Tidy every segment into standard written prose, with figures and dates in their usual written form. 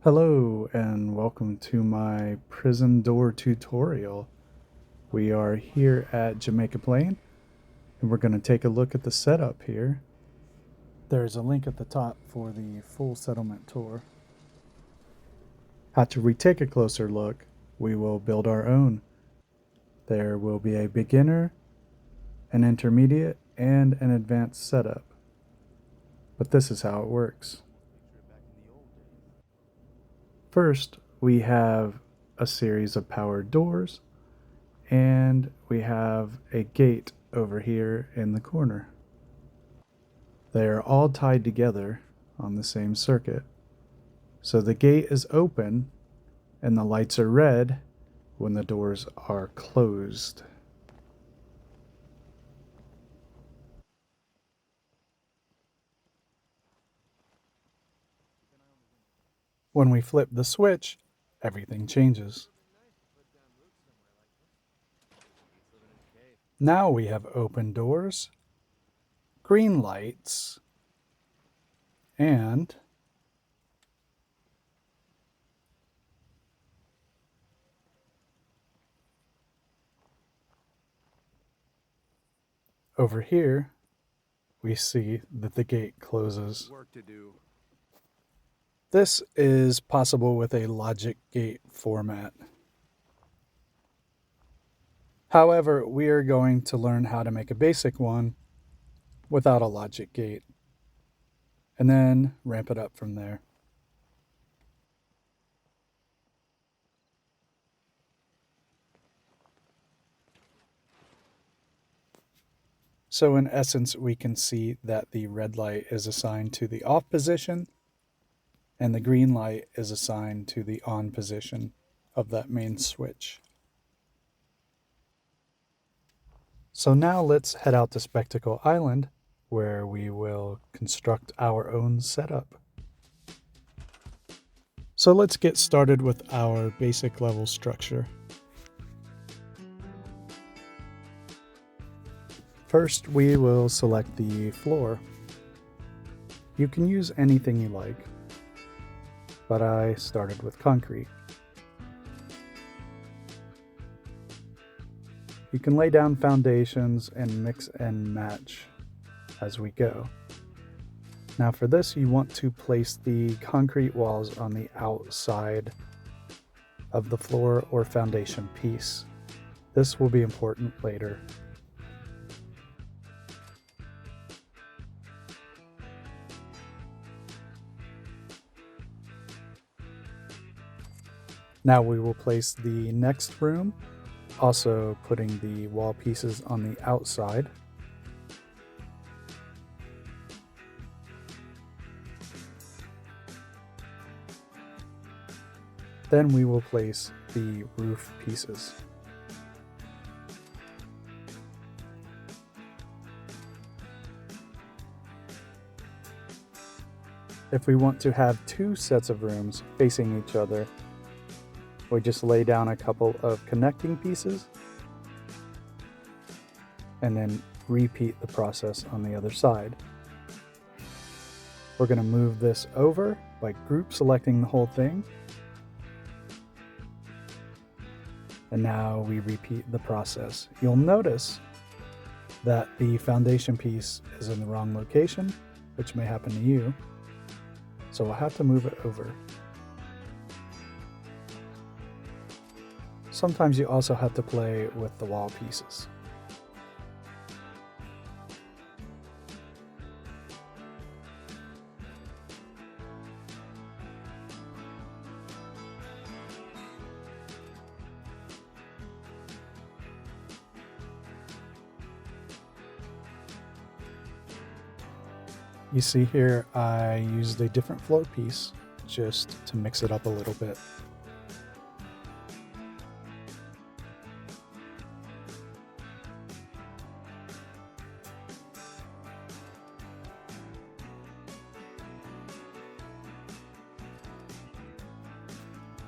Hello and welcome to my prison door tutorial. We are here at Jamaica Plain and we're going to take a look at the setup here. There's a link at the top for the full settlement tour. After we take a closer look, we will build our own. There will be a beginner, an intermediate, and an advanced setup. But this is how it works. First, we have a series of powered doors, and we have a gate over here in the corner. They are all tied together on the same circuit. So the gate is open and the lights are red when the doors are closed. When we flip the switch, everything changes. Now we have open doors, green lights, and over here, we see that the gate closes. This is possible with a logic gate format. However, we are going to learn how to make a basic one without a logic gate, and then ramp it up from there. So in essence, we can see that the red light is assigned to the off position, and the green light is assigned to the on position of that main switch. So now let's head out to Spectacle Island, where we will construct our own setup. So let's get started with our basic level structure. First, we will select the floor. You can use anything you like, but I started with concrete. You can lay down foundations and mix and match as we go. Now for this, you want to place the concrete walls on the outside of the floor or foundation piece. This will be important later. Now we will place the next room, also putting the wall pieces on the outside. Then we will place the roof pieces. If we want to have two sets of rooms facing each other, we just lay down a couple of connecting pieces and then repeat the process on the other side. We're going to move this over by group selecting the whole thing. And now we repeat the process. You'll notice that the foundation piece is in the wrong location, which may happen to you. So we'll have to move it over. Sometimes you also have to play with the wall pieces. You see here, I used a different floor piece just to mix it up a little bit.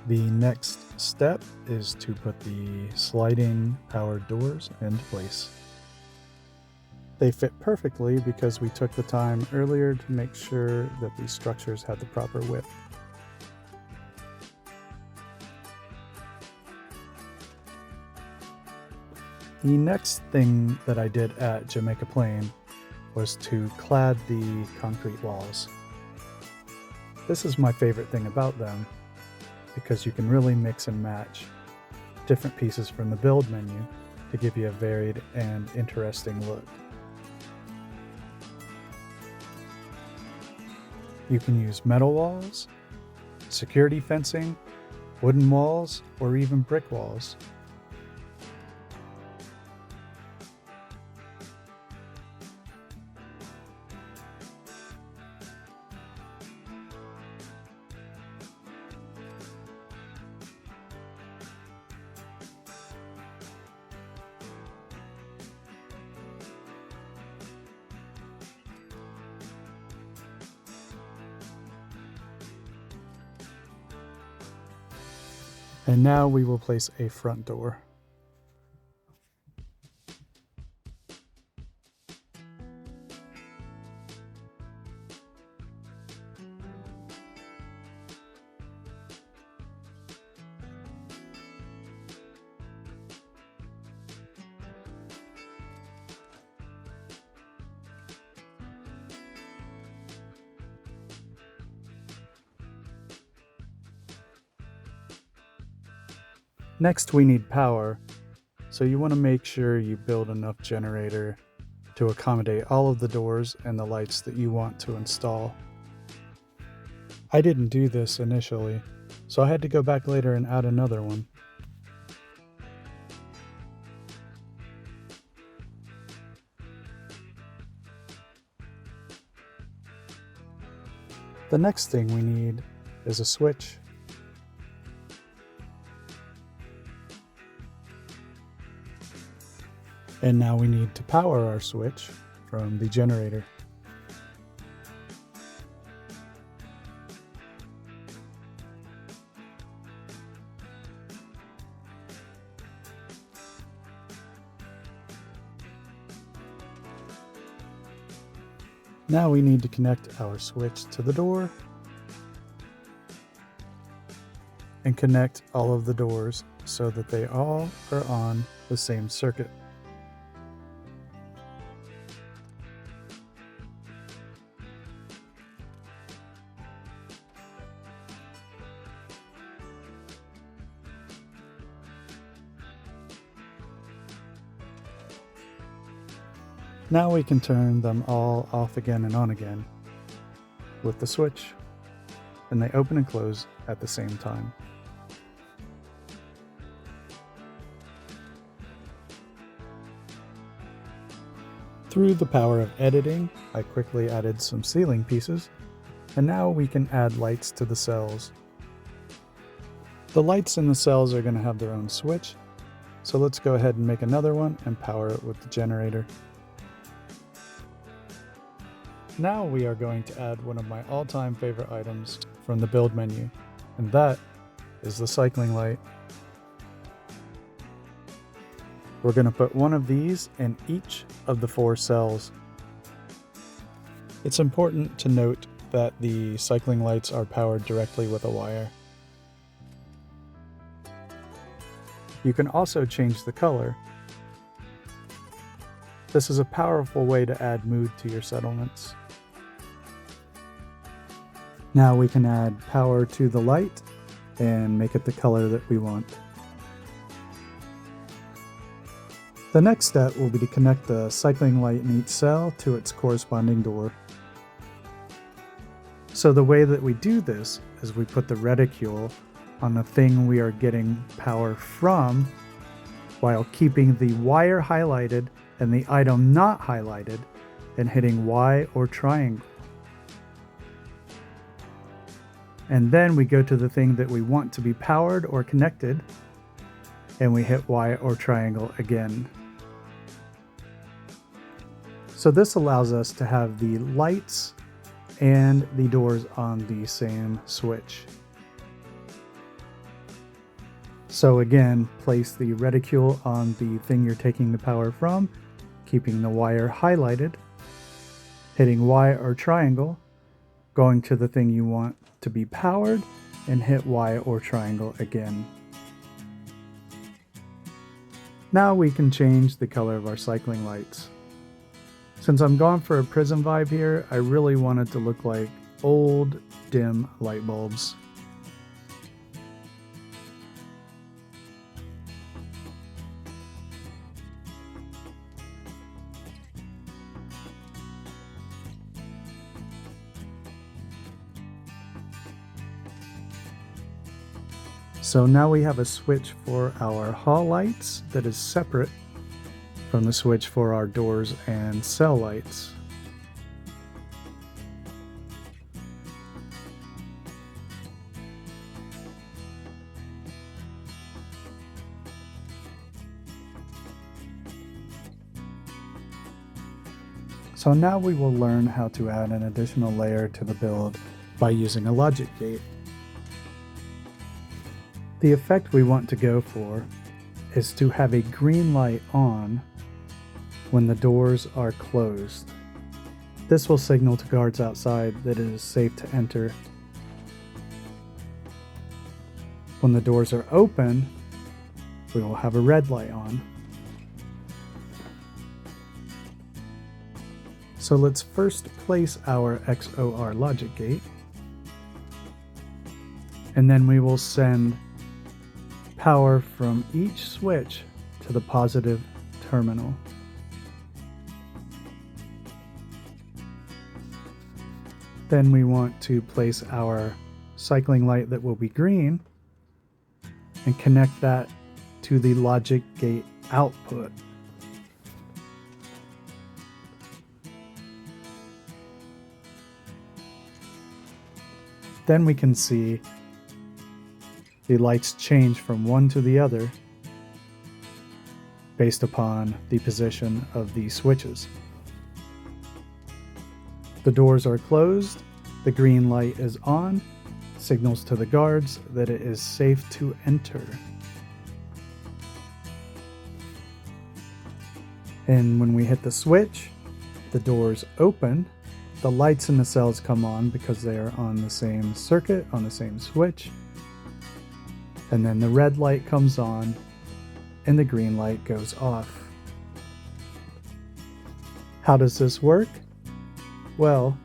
The next step is to put the sliding powered doors into place. They fit perfectly because we took the time earlier to make sure that these structures had the proper width. The next thing that I did at Jamaica Plain was to clad the concrete walls. This is my favorite thing about them because you can really mix and match different pieces from the build menu to give you a varied and interesting look. You can use metal walls, security fencing, wooden walls, or even brick walls. And now we will place a front door. Next, we need power, so you want to make sure you build enough generator to accommodate all of the doors and the lights that you want to install. I didn't do this initially, so I had to go back later and add another one. The next thing we need is a switch. And now we need to power our switch from the generator. Now we need to connect our switch to the door and connect all of the doors so that they all are on the same circuit. Now we can turn them all off again and on again with the switch, and they open and close at the same time. Through the power of editing, I quickly added some ceiling pieces, and now we can add lights to the cells. The lights in the cells are going to have their own switch, so let's go ahead and make another one and power it with the generator. Now we are going to add one of my all-time favorite items from the build menu, and that is the cycling light. We're going to put one of these in each of the 4 cells. It's important to note that the cycling lights are powered directly with a wire. You can also change the color. This is a powerful way to add mood to your settlements. Now we can add power to the light and make it the color that we want. The next step will be to connect the cycling light in each cell to its corresponding door. So the way that we do this is we put the reticule on the thing we are getting power from while keeping the wire highlighted and the item not highlighted and hitting Y or triangle. And then we go to the thing that we want to be powered or connected, and we hit Y or triangle again. So this allows us to have the lights and the doors on the same switch. So again, place the reticule on the thing you're taking the power from, keeping the wire highlighted, hitting Y or triangle, going to the thing you want to be powered, and hit Y or triangle again. Now we can change the color of our cycling lights. Since I'm going for a prison vibe here, I really want it to look like old, dim light bulbs. So now we have a switch for our hall lights that is separate from the switch for our doors and cell lights. So now we will learn how to add an additional layer to the build by using a logic gate. The effect we want to go for is to have a green light on when the doors are closed. This will signal to guards outside that it is safe to enter. When the doors are open, we will have a red light on. So let's first place our XOR logic gate, and then we will send power from each switch to the positive terminal. Then we want to place our cycling light that will be green and connect that to the logic gate output. Then we can see the lights change from one to the other based upon the position of the switches. The doors are closed, the green light is on, signals to the guards that it is safe to enter. And when we hit the switch, the doors open, the lights in the cells come on because they are on the same circuit, on the same switch. And then the red light comes on and the green light goes off. How does this work? Well,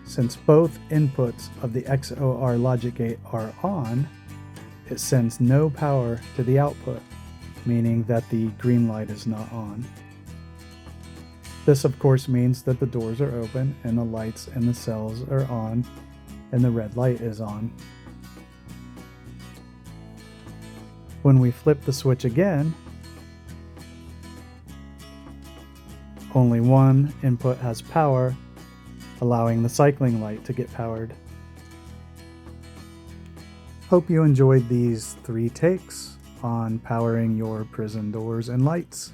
since both inputs of the XOR logic gate are on, it sends no power to the output, meaning that the green light is not on. This of course means that the doors are open and the lights in the cells are on and the red light is on. When we flip the switch again, only one input has power, allowing the cycling light to get powered. Hope you enjoyed these 3 takes on powering your prison doors and lights.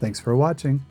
Thanks for watching.